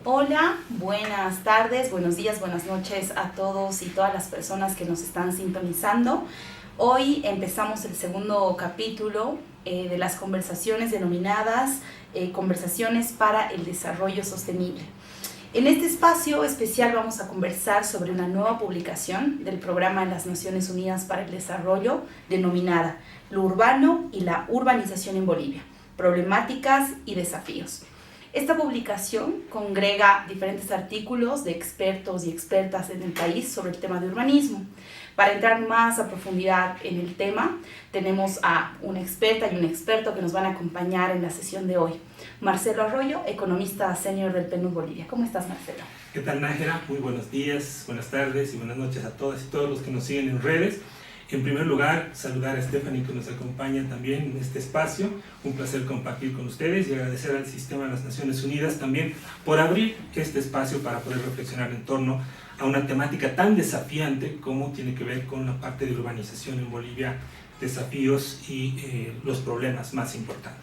Hola, buenas tardes, buenos días, buenas noches a todos y todas las personas que nos están sintonizando. Hoy empezamos el segundo capítulo de las conversaciones denominadas Conversaciones para el Desarrollo Sostenible. En este espacio especial vamos a conversar sobre una nueva publicación del Programa de las Naciones Unidas para el Desarrollo denominada Lo urbano y la urbanización en Bolivia, problemáticas y desafíos. Esta publicación congrega diferentes artículos de expertos y expertas en el país sobre el tema de urbanismo. Para entrar más a profundidad en el tema, tenemos a una experta y un experto que nos van a acompañar en la sesión de hoy. Marcelo Arroyo, economista senior del PNUD Bolivia. ¿Cómo estás, Marcelo? ¿Qué tal, Nájera? Muy buenos días, buenas tardes y buenas noches a todas y todos los que nos siguen en redes. En primer lugar, saludar a Stephanie que nos acompaña también en este espacio. Un placer compartir con ustedes y agradecer al Sistema de las Naciones Unidas también por abrir este espacio para poder reflexionar en torno a una temática tan desafiante como tiene que ver con la parte de urbanización en Bolivia, desafíos y los problemas más importantes.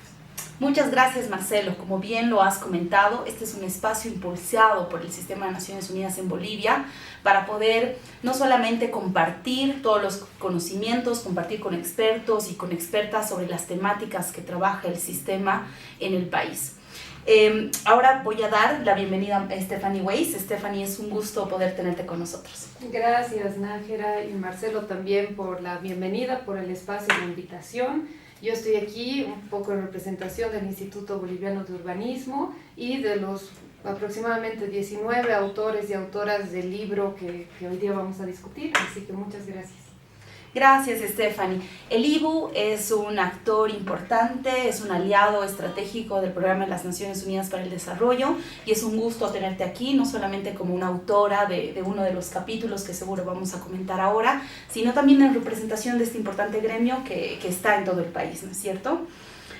Muchas gracias, Marcelo. Como bien lo has comentado, este es un espacio impulsado por el Sistema de Naciones Unidas en Bolivia para poder no solamente compartir todos los conocimientos, compartir con expertos y con expertas sobre las temáticas que trabaja el sistema en el país. Ahora voy a dar la bienvenida a Stephanie Weiss. Stephanie, es un gusto poder tenerte con nosotros. Gracias, Nájera, y Marcelo también por la bienvenida, por el espacio de invitación. Yo estoy aquí un poco en representación del Instituto Boliviano de Urbanismo y de los aproximadamente 19 autores y autoras del libro que hoy día vamos a discutir, así que muchas gracias. Gracias, Stephanie. El IBU es un actor importante, es un aliado estratégico del Programa de las Naciones Unidas para el Desarrollo y es un gusto tenerte aquí, no solamente como una autora de uno de los capítulos que seguro vamos a comentar ahora, sino también en representación de este importante gremio que está en todo el país, ¿no es cierto?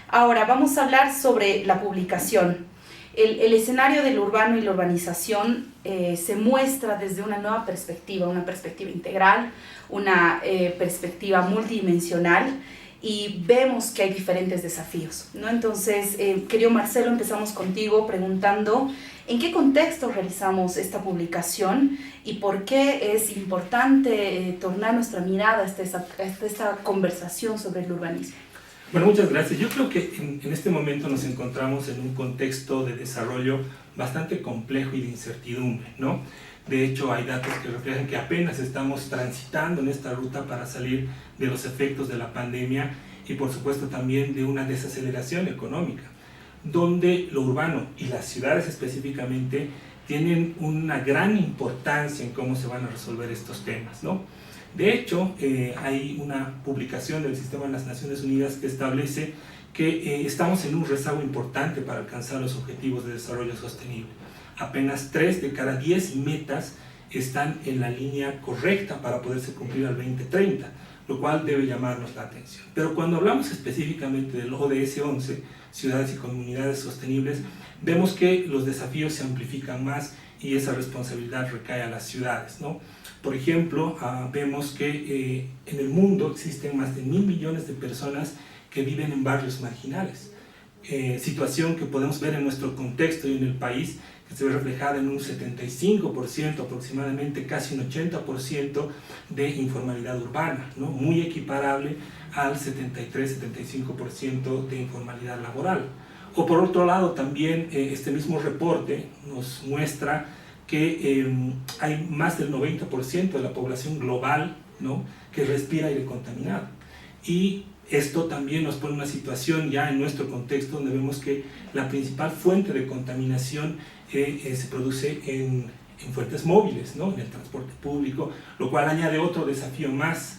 Ahora vamos a hablar sobre la publicación. El escenario del urbano y la urbanización se muestra desde una nueva perspectiva, una perspectiva integral, una perspectiva multidimensional, y vemos que hay diferentes desafíos, ¿no? Entonces, querido Marcelo, empezamos contigo preguntando ¿en qué contexto realizamos esta publicación y por qué es importante tornar nuestra mirada a esta conversación sobre el urbanismo? Bueno, muchas gracias. Yo creo que en este momento nos encontramos en un contexto de desarrollo bastante complejo y de incertidumbre, ¿no? De hecho, hay datos que reflejan que apenas estamos transitando en esta ruta para salir de los efectos de la pandemia y, por supuesto, también de una desaceleración económica, donde lo urbano y las ciudades específicamente tienen una gran importancia en cómo se van a resolver estos temas, ¿no? De hecho, hay una publicación del Sistema de las Naciones Unidas que establece que estamos en un rezago importante para alcanzar los objetivos de desarrollo sostenible. Apenas 3 de cada 10 metas están en la línea correcta para poderse cumplir al 2030, lo cual debe llamarnos la atención. Pero cuando hablamos específicamente del ODS 11, Ciudades y Comunidades Sostenibles, vemos que los desafíos se amplifican más y esa responsabilidad recae a las ciudades, ¿no? Por ejemplo, vemos que en el mundo existen más de 1.000 millones de personas que viven en barrios marginales, situación que podemos ver en nuestro contexto y en el país, que se ve reflejada en un 75%, aproximadamente casi un 80% de informalidad urbana, ¿no? Muy equiparable al 73-75% de informalidad laboral. O por otro lado, también este mismo reporte nos muestra que hay más del 90% de la población global, ¿no?, que respira aire contaminado. Y esto también nos pone en una situación ya en nuestro contexto donde vemos que la principal fuente de contaminación se produce en fuentes móviles, ¿no?, en el transporte público, lo cual añade otro desafío más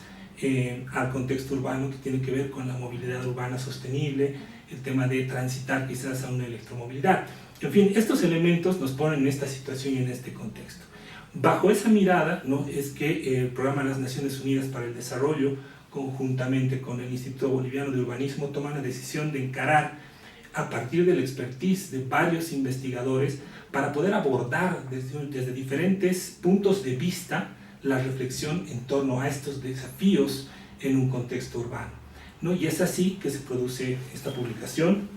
al contexto urbano que tiene que ver con la movilidad urbana sostenible, el tema de transitar quizás a una electromovilidad. En fin, estos elementos nos ponen en esta situación y en este contexto. Bajo esa mirada, ¿no?, es que el Programa de las Naciones Unidas para el Desarrollo, conjuntamente con el Instituto Boliviano de Urbanismo, toma la decisión de encarar a partir del expertise de varios investigadores para poder abordar desde diferentes puntos de vista la reflexión en torno a estos desafíos en un contexto urbano, ¿no? Y es así que se produce esta publicación,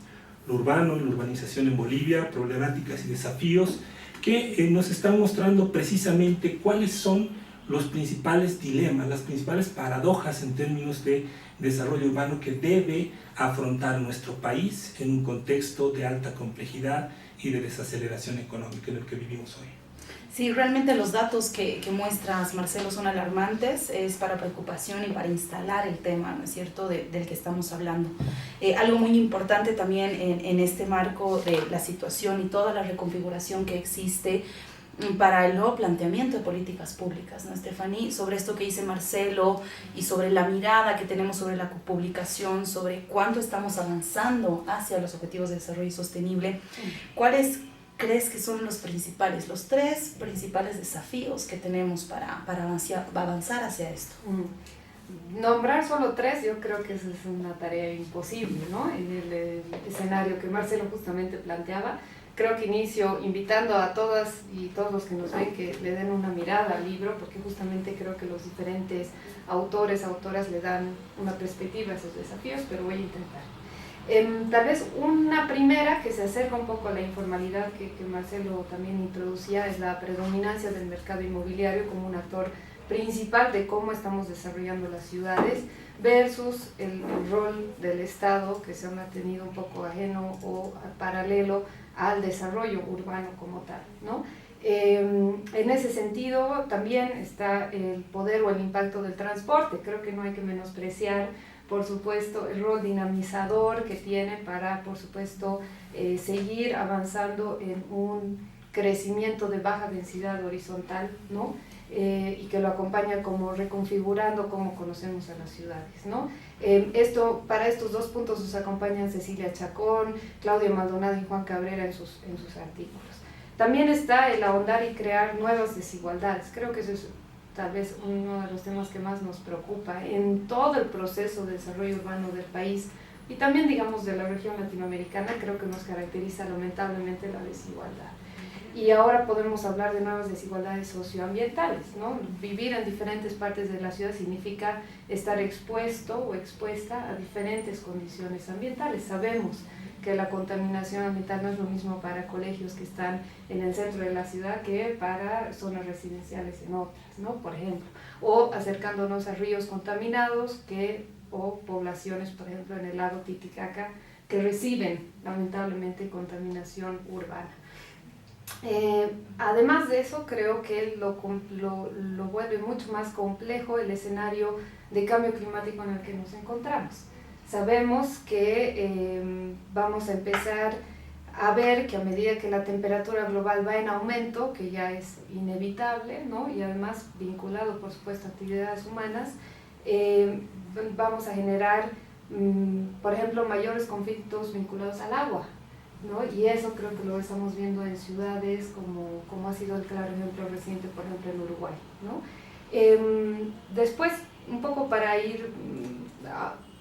Lo urbano y la urbanización en Bolivia, problemáticas y desafíos, que nos están mostrando precisamente cuáles son los principales dilemas, las principales paradojas en términos de desarrollo urbano que debe afrontar nuestro país en un contexto de alta complejidad y de desaceleración económica en el que vivimos hoy. Sí, realmente los datos que muestras, Marcelo, son alarmantes, es para preocupación y para instalar el tema, ¿no es cierto?, del que estamos hablando. Algo muy importante también en este marco de la situación y toda la reconfiguración que existe para el nuevo planteamiento de políticas públicas, ¿no, Estefanía? Sobre esto que dice Marcelo y sobre la mirada que tenemos sobre la publicación, sobre cuánto estamos avanzando hacia los objetivos de desarrollo sostenible, ¿cuáles crees que son los tres principales desafíos que tenemos para avanzar hacia esto? Nombrar solo tres, yo creo que esa es una tarea imposible, ¿no? En el escenario que Marcelo justamente planteaba, creo que inicio invitando a todas y todos los que nos ven que le den una mirada al libro, porque justamente creo que los diferentes autores, autoras le dan una perspectiva a esos desafíos, pero voy a intentar. Tal vez una primera que se acerca un poco a la informalidad que Marcelo también introducía es la predominancia del mercado inmobiliario como un actor principal de cómo estamos desarrollando las ciudades versus el rol del Estado que se ha mantenido un poco ajeno o paralelo al desarrollo urbano como tal, ¿no? En ese sentido también está el poder o el impacto del transporte. Creo que no hay que menospreciar, por supuesto, el rol dinamizador que tiene para, por supuesto, seguir avanzando en un crecimiento de baja densidad horizontal, ¿no? Y que lo acompaña como reconfigurando cómo conocemos a las ciudades, ¿no? Para estos dos puntos nos acompañan Cecilia Chacón, Claudia Maldonado y Juan Cabrera en sus artículos. También está el ahondar y crear nuevas desigualdades. Creo que eso es tal vez uno de los temas que más nos preocupa en todo el proceso de desarrollo urbano del país y también, digamos, de la región latinoamericana. Creo que nos caracteriza lamentablemente la desigualdad. Y ahora podemos hablar de nuevas desigualdades socioambientales, ¿no? Vivir en diferentes partes de la ciudad significa estar expuesto o expuesta a diferentes condiciones ambientales. Sabemos que la contaminación ambiental no es lo mismo para colegios que están en el centro de la ciudad que para zonas residenciales en otras, ¿no? Por ejemplo, o acercándonos a ríos contaminados o poblaciones, por ejemplo, en el lago Titicaca, que reciben lamentablemente contaminación urbana. Además de eso, creo que lo vuelve mucho más complejo el escenario de cambio climático en el que nos encontramos. Sabemos que vamos a empezar a ver que a medida que la temperatura global va en aumento, que ya es inevitable, ¿no? Y además vinculado, por supuesto, a actividades humanas, vamos a generar, por ejemplo, mayores conflictos vinculados al agua, ¿no? Y eso creo que lo estamos viendo en ciudades como ha sido el claro ejemplo reciente, por ejemplo, en Uruguay, ¿no? Después, un poco para ir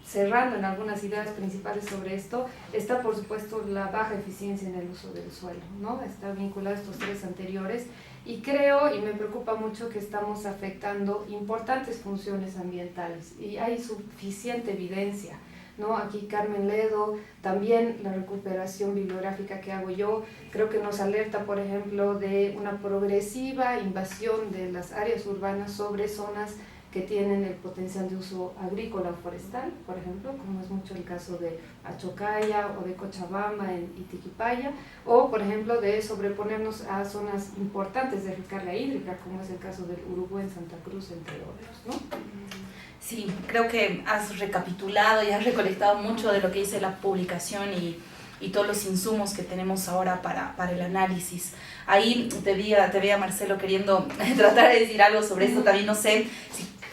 cerrando en algunas ideas principales sobre esto, está por supuesto la baja eficiencia en el uso del suelo, ¿no? Está vinculado a estos tres anteriores y creo y me preocupa mucho que estamos afectando importantes funciones ambientales y hay suficiente evidencia, ¿no? Aquí Carmen Ledo, también la recuperación bibliográfica que hago yo, creo que nos alerta, por ejemplo, de una progresiva invasión de las áreas urbanas sobre zonas que tienen el potencial de uso agrícola o forestal, por ejemplo, como es mucho el caso de Achocaya o de Cochabamba en Itiquipaya, o por ejemplo de sobreponernos a zonas importantes de recarga hídrica, como es el caso del Uruguay en Santa Cruz, entre otros, ¿no? Sí, creo que has recapitulado y has recolectado mucho de lo que dice la publicación y todos los insumos que tenemos ahora para el análisis. Ahí te veía Marcelo queriendo tratar de decir algo sobre esto, también no sé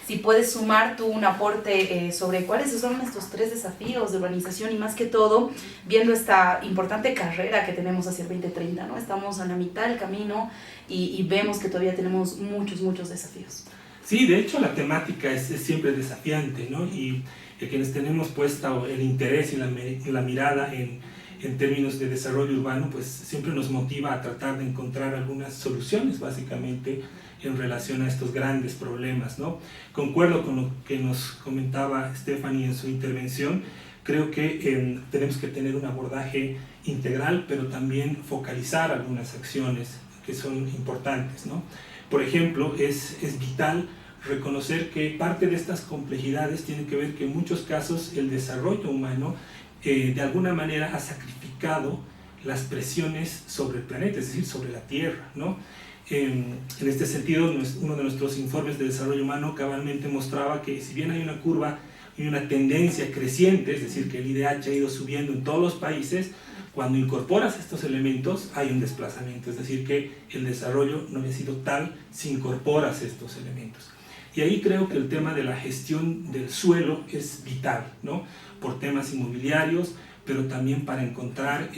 si puedes sumar tú un aporte sobre cuáles son estos tres desafíos de urbanización y más que todo viendo esta importante carrera que tenemos hacia el 2030, ¿no? Estamos a la mitad del camino y vemos que todavía tenemos muchos desafíos. Sí, de hecho la temática es siempre desafiante, ¿no? Y quienes tenemos puesta el interés y la mirada en términos de desarrollo urbano, pues siempre nos motiva a tratar de encontrar algunas soluciones básicamente en relación a estos grandes problemas, ¿no? Concuerdo con lo que nos comentaba Stephanie en su intervención. Creo que tenemos que tener un abordaje integral, pero también focalizar algunas acciones que son importantes, ¿no? Por ejemplo, es vital reconocer que parte de estas complejidades tiene que ver que en muchos casos el desarrollo humano de alguna manera ha sacrificado las presiones sobre el planeta, es decir, sobre la Tierra, ¿no? En este sentido, uno de nuestros informes de desarrollo humano cabalmente mostraba que si bien hay una curva y una tendencia creciente, es decir, que el IDH ha ido subiendo en todos los países, cuando incorporas estos elementos hay un desplazamiento, es decir, que el desarrollo no había sido tal si incorporas estos elementos. Y ahí creo que el tema de la gestión del suelo es vital, ¿no? Por temas inmobiliarios, pero también para encontrar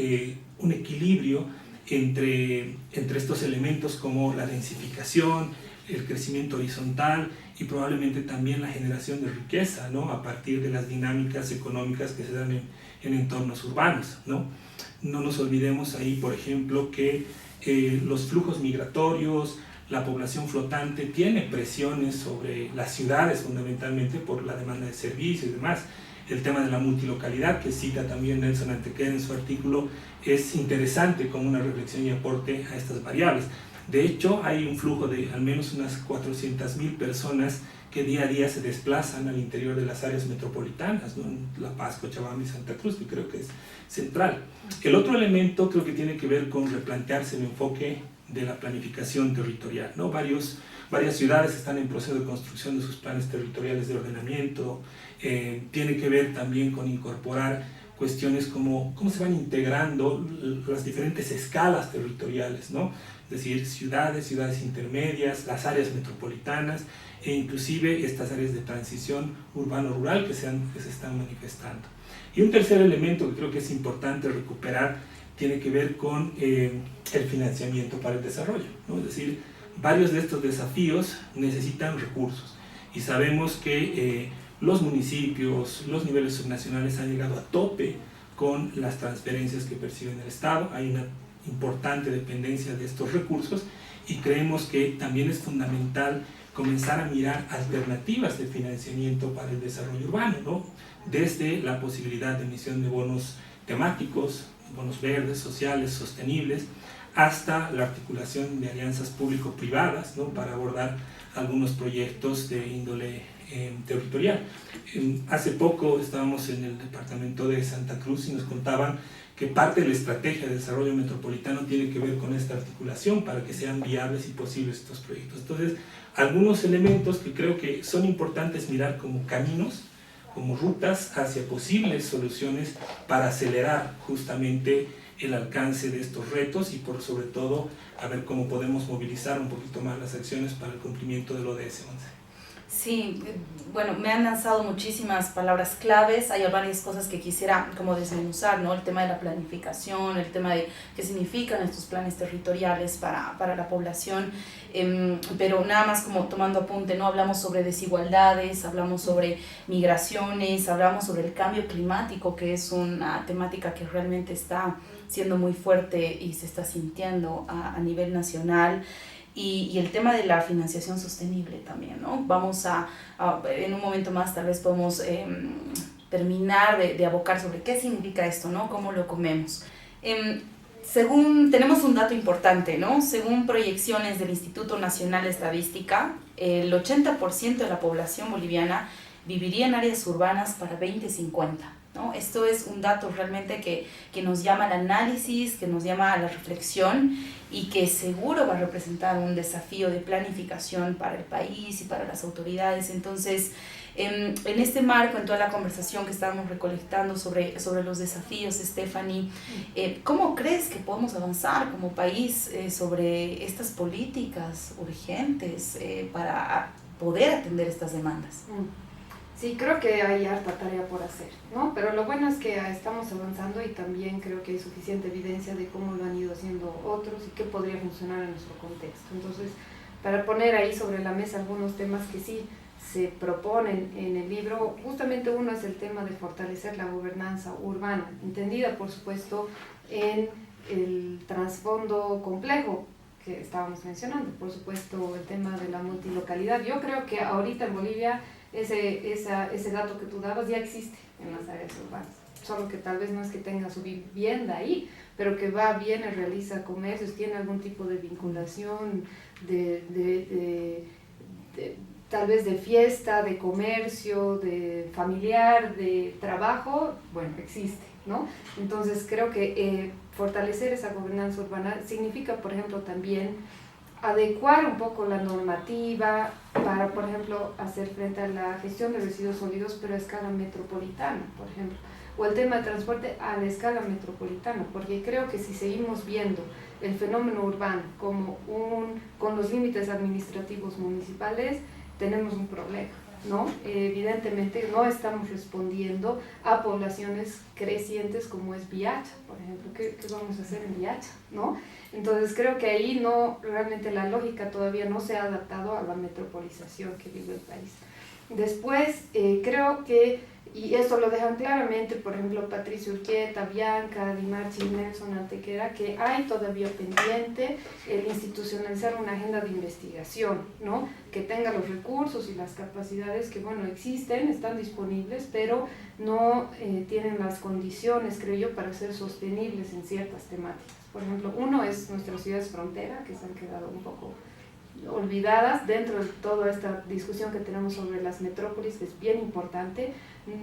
un equilibrio entre estos elementos como la densificación, el crecimiento horizontal y probablemente también la generación de riqueza, ¿no? A partir de las dinámicas económicas que se dan en entornos urbanos, ¿no? No nos olvidemos ahí, por ejemplo, que los flujos migratorios, la población flotante tiene presiones sobre las ciudades fundamentalmente por la demanda de servicios y demás. El tema de la multilocalidad que cita también Nelson Antequera en su artículo es interesante como una reflexión y aporte a estas variables. De hecho, hay un flujo de al menos unas 400.000 personas que día a día se desplazan al interior de las áreas metropolitanas, ¿no? La Paz, Cochabamba y Santa Cruz, que creo que es central. El otro elemento creo que tiene que ver con replantearse el enfoque de la planificación territorial, ¿no? Varias ciudades están en proceso de construcción de sus planes territoriales de ordenamiento. Tiene que ver también con incorporar cuestiones como cómo se van integrando las diferentes escalas territoriales, ¿no? Es decir, ciudades intermedias, las áreas metropolitanas e inclusive estas áreas de transición urbano-rural que se están manifestando. Y un tercer elemento que creo que es importante recuperar tiene que ver con el financiamiento para el desarrollo, ¿no? Es decir, varios de estos desafíos necesitan recursos y sabemos que los municipios, los niveles subnacionales han llegado a tope con las transferencias que perciben el Estado. Hay una importante dependencia de estos recursos y creemos que también es fundamental comenzar a mirar alternativas de financiamiento para el desarrollo urbano, ¿no? Desde la posibilidad de emisión de bonos temáticos, bonos verdes, sociales, sostenibles, hasta la articulación de alianzas público-privadas, ¿no? Para abordar algunos proyectos de índole territorial. Hace poco estábamos en el departamento de Santa Cruz y nos contaban que parte de la estrategia de desarrollo metropolitano tiene que ver con esta articulación para que sean viables y posibles estos proyectos. Entonces, algunos elementos que creo que son importantes mirar como caminos, como rutas hacia posibles soluciones para acelerar justamente el alcance de estos retos y sobre todo a ver cómo podemos movilizar un poquito más las acciones para el cumplimiento del ODS 11. Sí, bueno, me han lanzado muchísimas palabras claves, hay varias cosas que quisiera como desmenuzar, ¿no? El tema de la planificación, el tema de qué significan estos planes territoriales para la población, pero nada más como tomando apunte, ¿no? Hablamos sobre desigualdades, hablamos sobre migraciones, hablamos sobre el cambio climático, que es una temática que realmente está siendo muy fuerte y se está sintiendo a nivel nacional. Y el tema de la financiación sostenible también, ¿no? Vamos en un momento más tal vez podemos terminar de abocar sobre qué significa esto, ¿no? Cómo lo comemos. Tenemos un dato importante, ¿no? Según proyecciones del Instituto Nacional de Estadística, el 80% de la población boliviana viviría en áreas urbanas para 2050. ¿No? Esto es un dato realmente que nos llama al análisis, que nos llama a la reflexión y que seguro va a representar un desafío de planificación para el país y para las autoridades. Entonces, en este marco, en toda la conversación que estábamos recolectando sobre los desafíos, Stephanie, ¿cómo crees que podemos avanzar como país sobre estas políticas urgentes para poder atender estas demandas? Sí, creo que hay harta tarea por hacer, ¿no? Pero lo bueno es que estamos avanzando y también creo que hay suficiente evidencia de cómo lo han ido haciendo otros y qué podría funcionar en nuestro contexto. Entonces, para poner ahí sobre la mesa algunos temas que sí se proponen en el libro, justamente uno es el tema de fortalecer la gobernanza urbana, entendida por supuesto en el trasfondo complejo que estábamos mencionando, por supuesto el tema de la multilocalidad. Yo creo que ahorita en Bolivia ese dato que tú dabas ya existe en las áreas urbanas. solo que tal vez no es que tenga su vivienda ahí, pero que va, viene, realiza comercios, tiene algún tipo de vinculación, tal vez de fiesta, de comercio, de familiar, de trabajo, bueno, existe, ¿no? Entonces creo que fortalecer esa gobernanza urbana significa, por ejemplo, también adecuar un poco la normativa para, por ejemplo, hacer frente a la gestión de residuos sólidos, pero a escala metropolitana, por ejemplo, o el tema de transporte a la escala metropolitana, porque creo que si seguimos viendo el fenómeno urbano como con los límites administrativos municipales, tenemos un problema, ¿no? Evidentemente no estamos respondiendo a poblaciones crecientes como es Viacha, por ejemplo. ¿Qué vamos a hacer en Viacha, no? Entonces creo que ahí realmente la lógica todavía no se ha adaptado a la metropolización que vive el país. Después creo que, y esto lo dejan claramente, por ejemplo, Patricio Urquieta, Bianca, Dimarchi, Nelson Antequera, que hay todavía pendiente el institucionalizar una agenda de investigación, ¿no? Que tenga los recursos y las capacidades que, bueno, existen, están disponibles, pero no tienen las condiciones, creo yo, para ser sostenibles en ciertas temáticas. Por ejemplo, uno es nuestras ciudades frontera, que se han quedado un poco olvidadas dentro de toda esta discusión que tenemos sobre las metrópolis, que es bien importante.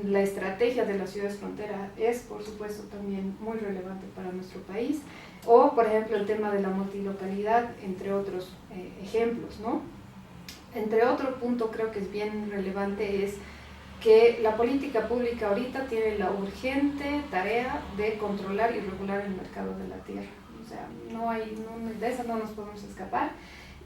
La estrategia de las ciudades frontera es, por supuesto, también muy relevante para nuestro país. O, por ejemplo, el tema de la multilocalidad, entre otros ejemplos, ¿no? Entre otro punto creo que es bien relevante es que la política pública ahorita tiene la urgente tarea de controlar y regular el mercado de la tierra. O sea, de esa no nos podemos escapar.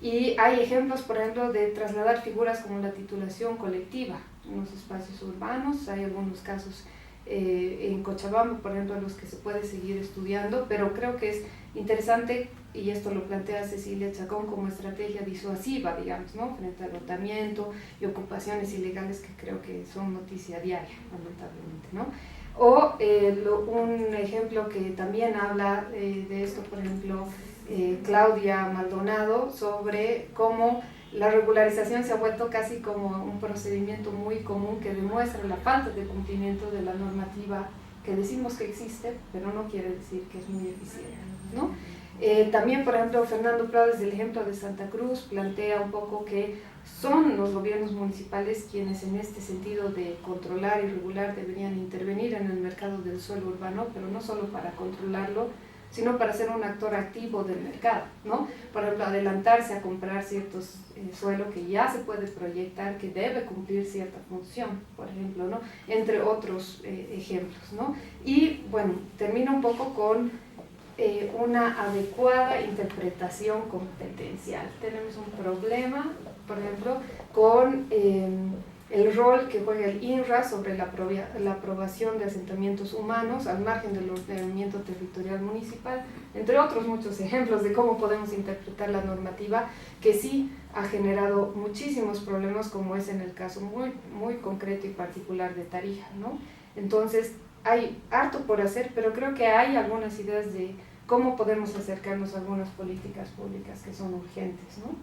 Y hay ejemplos, por ejemplo, de trasladar figuras como la titulación colectiva en los espacios urbanos. Hay algunos casos en Cochabamba, por ejemplo, en los que se puede seguir estudiando, pero creo que es interesante, y esto lo plantea Cecilia Chacón como estrategia disuasiva, digamos, ¿no? Frente al agotamiento y ocupaciones ilegales que creo que son noticia diaria, lamentablemente, ¿no? O un ejemplo que también habla de esto, por ejemplo, Claudia Maldonado, sobre cómo la regularización se ha vuelto casi como un procedimiento muy común que demuestra la falta de cumplimiento de la normativa que decimos que existe, pero no quiere decir que es muy eficiente, ¿no? También, por ejemplo, Fernando Prado, desde el ejemplo de Santa Cruz, plantea un poco que son los gobiernos municipales quienes en este sentido de controlar y regular deberían intervenir en el mercado del suelo urbano, pero no solo para controlarlo, sino para ser un actor activo del mercado, ¿no? Por ejemplo, adelantarse a comprar ciertos suelo que ya se puede proyectar, que debe cumplir cierta función, por ejemplo, ¿no? Entre otros ejemplos, ¿no? Y bueno, termino un poco con una adecuada interpretación competencial. Tenemos un problema, por ejemplo, con el rol que juega el INRA sobre la aprobación de asentamientos humanos al margen del ordenamiento territorial municipal, entre otros muchos ejemplos de cómo podemos interpretar la normativa, que sí ha generado muchísimos problemas, como es en el caso muy, muy concreto y particular de Tarija, ¿no? Entonces, hay harto por hacer, pero creo que hay algunas ideas de cómo podemos acercarnos a algunas políticas públicas que son urgentes, ¿no?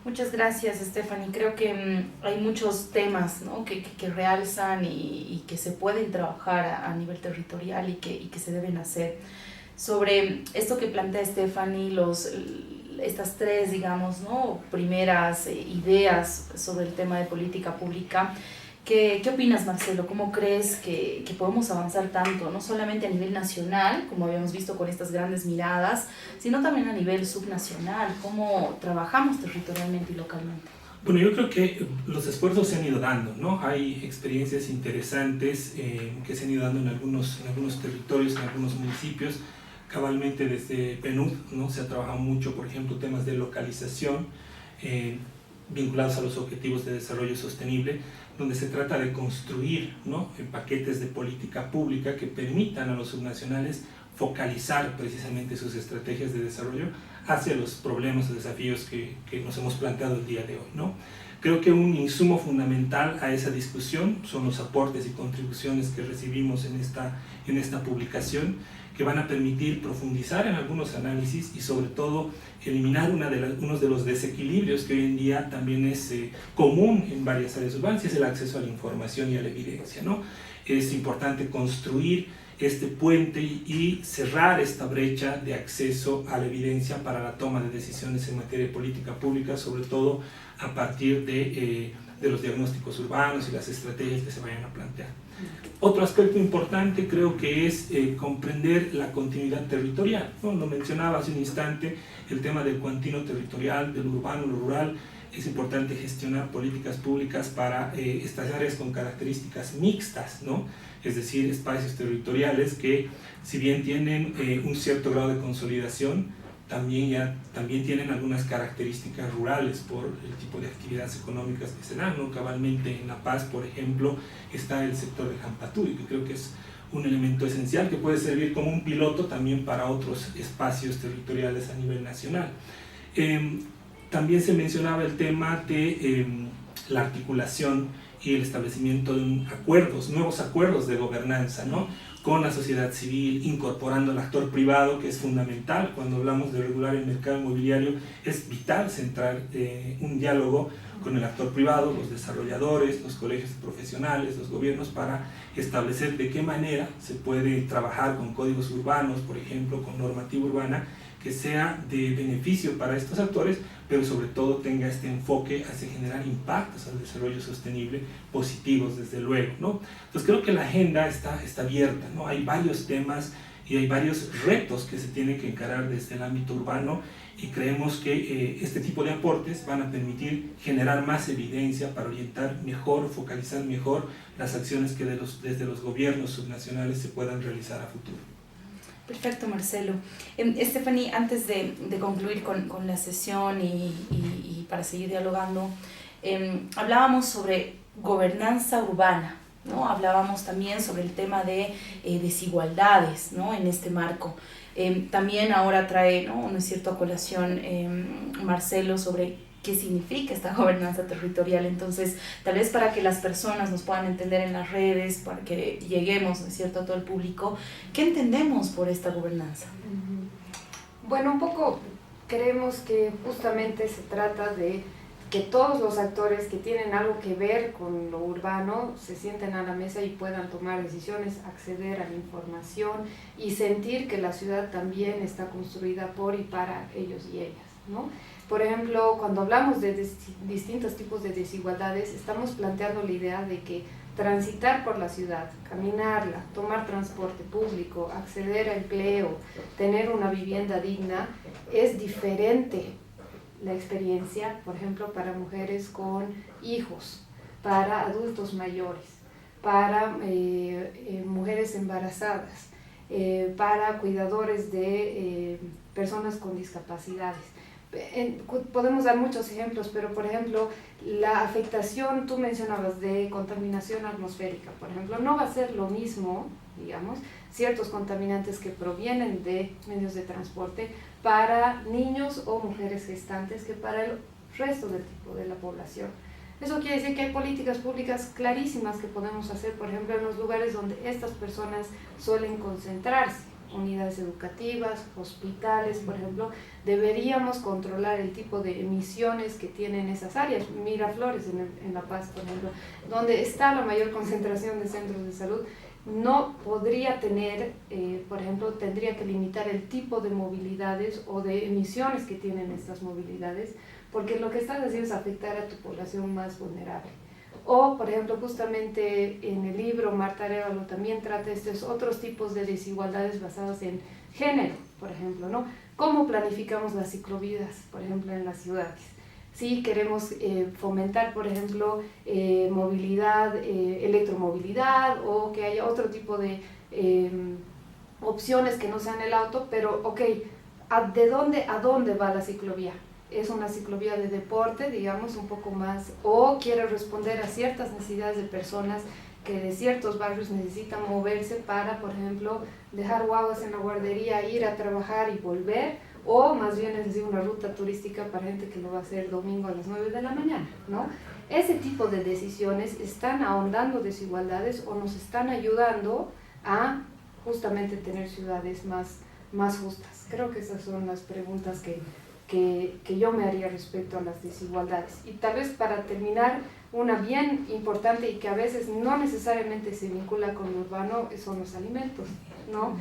Muchas gracias, Stephanie. Creo que hay muchos temas, ¿no? que realzan y que se pueden trabajar a nivel territorial y que se deben hacer. Sobre esto que plantea Stephanie, estas tres, digamos, ¿no? primeras ideas sobre el tema de política pública, ¿qué opinas, Marcelo? ¿Cómo crees que podemos avanzar tanto, no solamente a nivel nacional, como habíamos visto con estas grandes miradas, sino también a nivel subnacional? ¿Cómo trabajamos territorialmente y localmente? Bueno, yo creo que los esfuerzos se han ido dando, ¿no? Hay experiencias interesantes que se han ido dando en algunos territorios, en algunos municipios. Cabalmente desde PNUD, ¿no? Se ha trabajado mucho, por ejemplo, temas de localización vinculados a los objetivos de desarrollo sostenible, donde se trata de construir, ¿no? paquetes de política pública que permitan a los subnacionales focalizar precisamente sus estrategias de desarrollo hacia los problemas o desafíos que nos hemos planteado el día de hoy, ¿no? Creo que un insumo fundamental a esa discusión son los aportes y contribuciones que recibimos en esta publicación, que van a permitir profundizar en algunos análisis y sobre todo eliminar uno de los desequilibrios que hoy en día también es común en varias áreas urbanas, y es el acceso a la información y a la evidencia, ¿no? es importante construir este puente y cerrar esta brecha de acceso a la evidencia para la toma de decisiones en materia de política pública, sobre todo a partir de los diagnósticos urbanos y las estrategias que se vayan a plantear. Otro aspecto importante creo que es comprender la continuidad territorial, ¿no? Lo mencionaba hace un instante, el tema del cuantino territorial, del urbano, lo rural. Es importante gestionar políticas públicas para estas áreas con características mixtas, ¿no? Es decir, espacios territoriales que, si bien tienen un cierto grado de consolidación, también tienen algunas características rurales por el tipo de actividades económicas que se dan, ¿no? Cabalmente en La Paz, por ejemplo, está el sector de Jampatuy, que creo que es un elemento esencial que puede servir como un piloto también para otros espacios territoriales a nivel nacional. También se mencionaba el tema de la articulación y el establecimiento de nuevos acuerdos de gobernanza, ¿no? Con la sociedad civil, incorporando al actor privado, que es fundamental. Cuando hablamos de regular el mercado inmobiliario, es vital centrar un diálogo con el actor privado, los desarrolladores, los colegios profesionales, los gobiernos, para establecer de qué manera se puede trabajar con códigos urbanos, por ejemplo, con normativa urbana, que sea de beneficio para estos actores, pero sobre todo tenga este enfoque hacia generar impactos al desarrollo sostenible, positivos desde luego, ¿no? Entonces creo que la agenda está abierta, ¿no? Hay varios temas y hay varios retos que se tienen que encarar desde el ámbito urbano, y creemos que este tipo de aportes van a permitir generar más evidencia para orientar mejor, focalizar mejor las acciones que desde los gobiernos subnacionales se puedan realizar a futuro. Perfecto, Marcelo. Stephanie, antes de concluir con la sesión y para seguir dialogando, hablábamos sobre gobernanza urbana, ¿no? Hablábamos también sobre el tema de desigualdades, ¿no? En este marco. También ahora trae, ¿no es cierto?, a colación Marcelo sobre qué significa esta gobernanza territorial. Entonces, tal vez para que las personas nos puedan entender en las redes, para que lleguemos, ¿no es cierto?, a todo el público, ¿qué entendemos por esta gobernanza? Bueno, un poco creemos que justamente se trata de que todos los actores que tienen algo que ver con lo urbano se sienten a la mesa y puedan tomar decisiones, acceder a la información y sentir que la ciudad también está construida por y para ellos y ellas, ¿no? Por ejemplo, cuando hablamos de distintos tipos de desigualdades, estamos planteando la idea de que transitar por la ciudad, caminarla, tomar transporte público, acceder a empleo, tener una vivienda digna, es diferente la experiencia, por ejemplo, para mujeres con hijos, para adultos mayores, para mujeres embarazadas, para cuidadores de personas con discapacidades. Podemos dar muchos ejemplos, pero por ejemplo, la afectación, tú mencionabas, de contaminación atmosférica, por ejemplo, no va a ser lo mismo, digamos, ciertos contaminantes que provienen de medios de transporte para niños o mujeres gestantes que para el resto del tipo de la población. Eso quiere decir que hay políticas públicas clarísimas que podemos hacer, por ejemplo, en los lugares donde estas personas suelen concentrarse, unidades educativas, hospitales, por ejemplo. Deberíamos controlar el tipo de emisiones que tienen esas áreas. Miraflores en La Paz, por ejemplo, donde está la mayor concentración de centros de salud, no podría tener, por ejemplo, tendría que limitar el tipo de movilidades o de emisiones que tienen estas movilidades, porque lo que estás haciendo es afectar a tu población más vulnerable. O, por ejemplo, justamente en el libro Marta Arévalo también trata estos otros tipos de desigualdades basadas en género, por ejemplo, ¿no? ¿Cómo planificamos las ciclovías, por ejemplo, en las ciudades? Si queremos fomentar, por ejemplo, movilidad, electromovilidad, o que haya otro tipo de opciones que no sean el auto, pero, ok, ¿de dónde a dónde va la ciclovía? ¿Es una ciclovía de deporte, digamos, un poco más, o quiere responder a ciertas necesidades de personas que de ciertos barrios necesitan moverse para, por ejemplo, dejar guaguas en la guardería, ir a trabajar y volver, o más bien necesita una ruta turística para gente que lo va a hacer domingo a las 9 de la mañana, ¿no? Ese tipo de decisiones están ahondando desigualdades o nos están ayudando a justamente tener ciudades más justas. Creo que esas son las preguntas que que yo me haría respecto a las desigualdades. Y tal vez para terminar, una bien importante y que a veces no necesariamente se vincula con lo urbano son los alimentos, ¿no?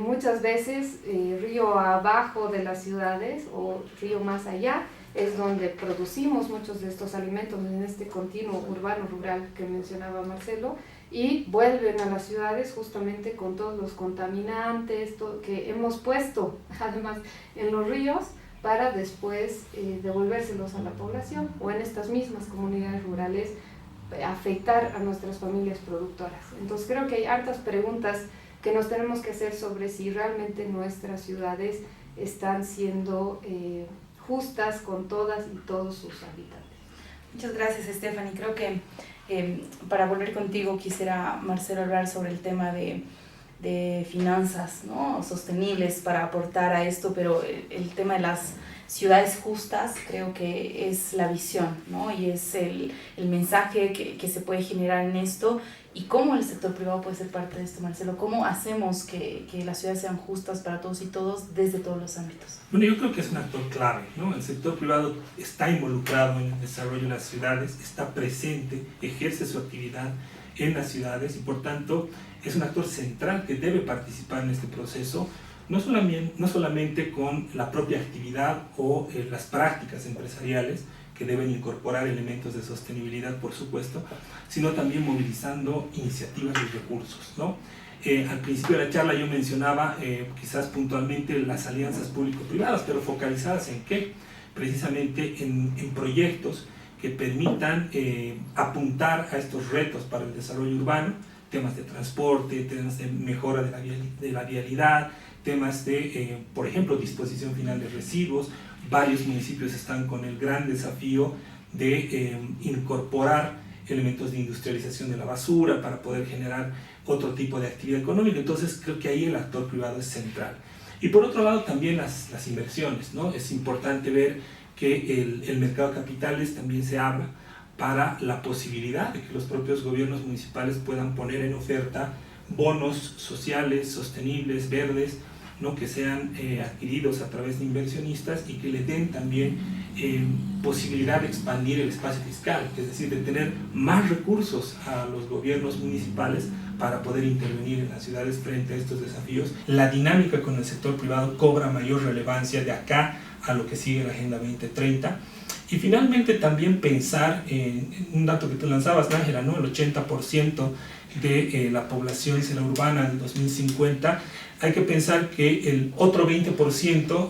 Muchas veces río abajo de las ciudades o río más allá es donde producimos muchos de estos alimentos en este continuo urbano-rural que mencionaba Marcelo, y vuelven a las ciudades justamente con todos los contaminantes que hemos puesto además en los ríos para después devolvérselos a la población o en estas mismas comunidades rurales afectar a nuestras familias productoras. Entonces creo que hay hartas preguntas que nos tenemos que hacer sobre si realmente nuestras ciudades están siendo justas con todas y todos sus habitantes. Muchas gracias, Stephanie. Creo que para volver contigo quisiera, Marcelo, hablar sobre el tema de finanzas, ¿no?, sostenibles para aportar a esto, pero el tema de las ciudades justas creo que es la visión, ¿no?, y es el mensaje que se puede generar en esto, y cómo el sector privado puede ser parte de esto, Marcelo. ¿Cómo hacemos que las ciudades sean justas para todos y todos desde todos los ámbitos? Bueno, yo creo que es un actor clave, ¿no? El sector privado está involucrado en el desarrollo de las ciudades, está presente, ejerce su actividad en las ciudades y por tanto es un actor central que debe participar en este proceso, no solamente con la propia actividad o las prácticas empresariales, que deben incorporar elementos de sostenibilidad, por supuesto, sino también movilizando iniciativas y recursos, ¿no? Al principio de la charla yo mencionaba quizás puntualmente las alianzas público-privadas, pero focalizadas ¿en qué? Precisamente en proyectos que permitan apuntar a estos retos para el desarrollo urbano, temas de transporte, temas de mejora de la vialidad, temas de, por ejemplo, disposición final de residuos. Varios municipios están con el gran desafío de incorporar elementos de industrialización de la basura para poder generar otro tipo de actividad económica. Entonces creo que ahí el actor privado es central. Y por otro lado también las inversiones, ¿no? Es importante ver que el mercado de capitales también se abra para la posibilidad de que los propios gobiernos municipales puedan poner en oferta bonos sociales, sostenibles, verdes, ¿no?, que sean adquiridos a través de inversionistas y que le den también posibilidad de expandir el espacio fiscal, es decir, de tener más recursos a los gobiernos municipales para poder intervenir en las ciudades frente a estos desafíos. La dinámica con el sector privado cobra mayor relevancia de acá a lo que sigue la Agenda 2030. Y finalmente también pensar en un dato que tú lanzabas, Ángela, ¿no?, el 80% de la población será urbana en 2050. Hay que pensar que el otro 20%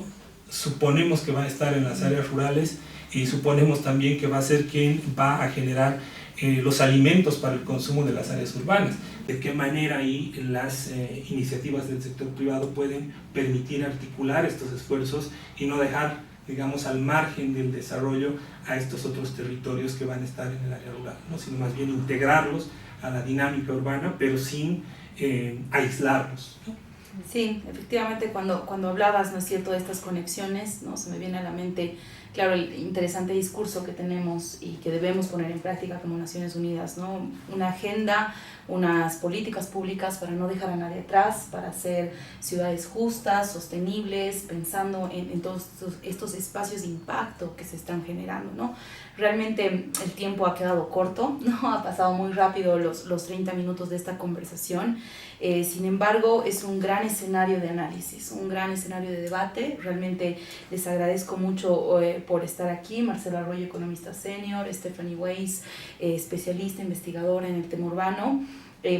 suponemos que va a estar en las áreas rurales y suponemos también que va a ser quien va a generar los alimentos para el consumo de las áreas urbanas. De qué manera ahí las iniciativas del sector privado pueden permitir articular estos esfuerzos y no dejar, digamos, al margen del desarrollo a estos otros territorios que van a estar en el área rural, ¿no?, sino más bien integrarlos a la dinámica urbana, pero sin aislarlos, ¿no? Sí, efectivamente, cuando hablabas, ¿no es cierto?, de estas conexiones, ¿no?, se me viene a la mente, claro, el interesante discurso que tenemos y que debemos poner en práctica como Naciones Unidas, ¿no?, una agenda, unas políticas públicas para no dejar a nadie atrás, para hacer ciudades justas, sostenibles, pensando en todos estos espacios de impacto que se están generando, ¿no? Realmente el tiempo ha quedado corto, ¿no? Ha pasado muy rápido los 30 minutos de esta conversación. Sin embargo, es un gran escenario de análisis, un gran escenario de debate. Realmente les agradezco mucho por estar aquí. Marcelo Arroyo, economista senior, Stephanie Weiss, especialista, investigadora en el tema urbano,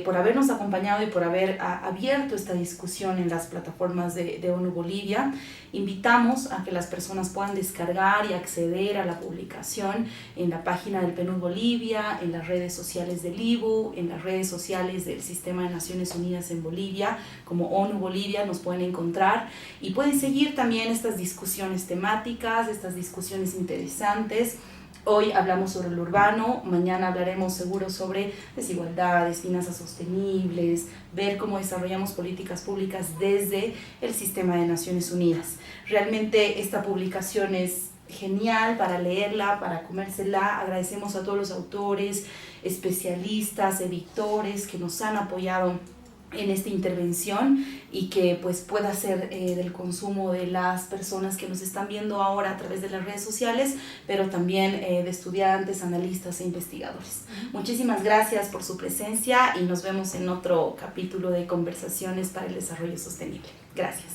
por habernos acompañado y por haber abierto esta discusión en las plataformas de ONU Bolivia. Invitamos a que las personas puedan descargar y acceder a la publicación en la página del PNUD Bolivia, en las redes sociales del IBU, en las redes sociales del Sistema de Naciones Unidas en Bolivia, como ONU Bolivia, nos pueden encontrar y pueden seguir también estas discusiones temáticas, estas discusiones interesantes. Hoy hablamos sobre lo urbano, mañana hablaremos seguro sobre desigualdades, finanzas sostenibles, ver cómo desarrollamos políticas públicas desde el Sistema de Naciones Unidas. Realmente esta publicación es genial para leerla, para comérsela. Agradecemos a todos los autores, especialistas, editores que nos han apoyado en esta intervención y que pues pueda ser del consumo de las personas que nos están viendo ahora a través de las redes sociales, pero también de estudiantes, analistas e investigadores. Muchísimas gracias por su presencia y nos vemos en otro capítulo de Conversaciones para el Desarrollo Sostenible. Gracias.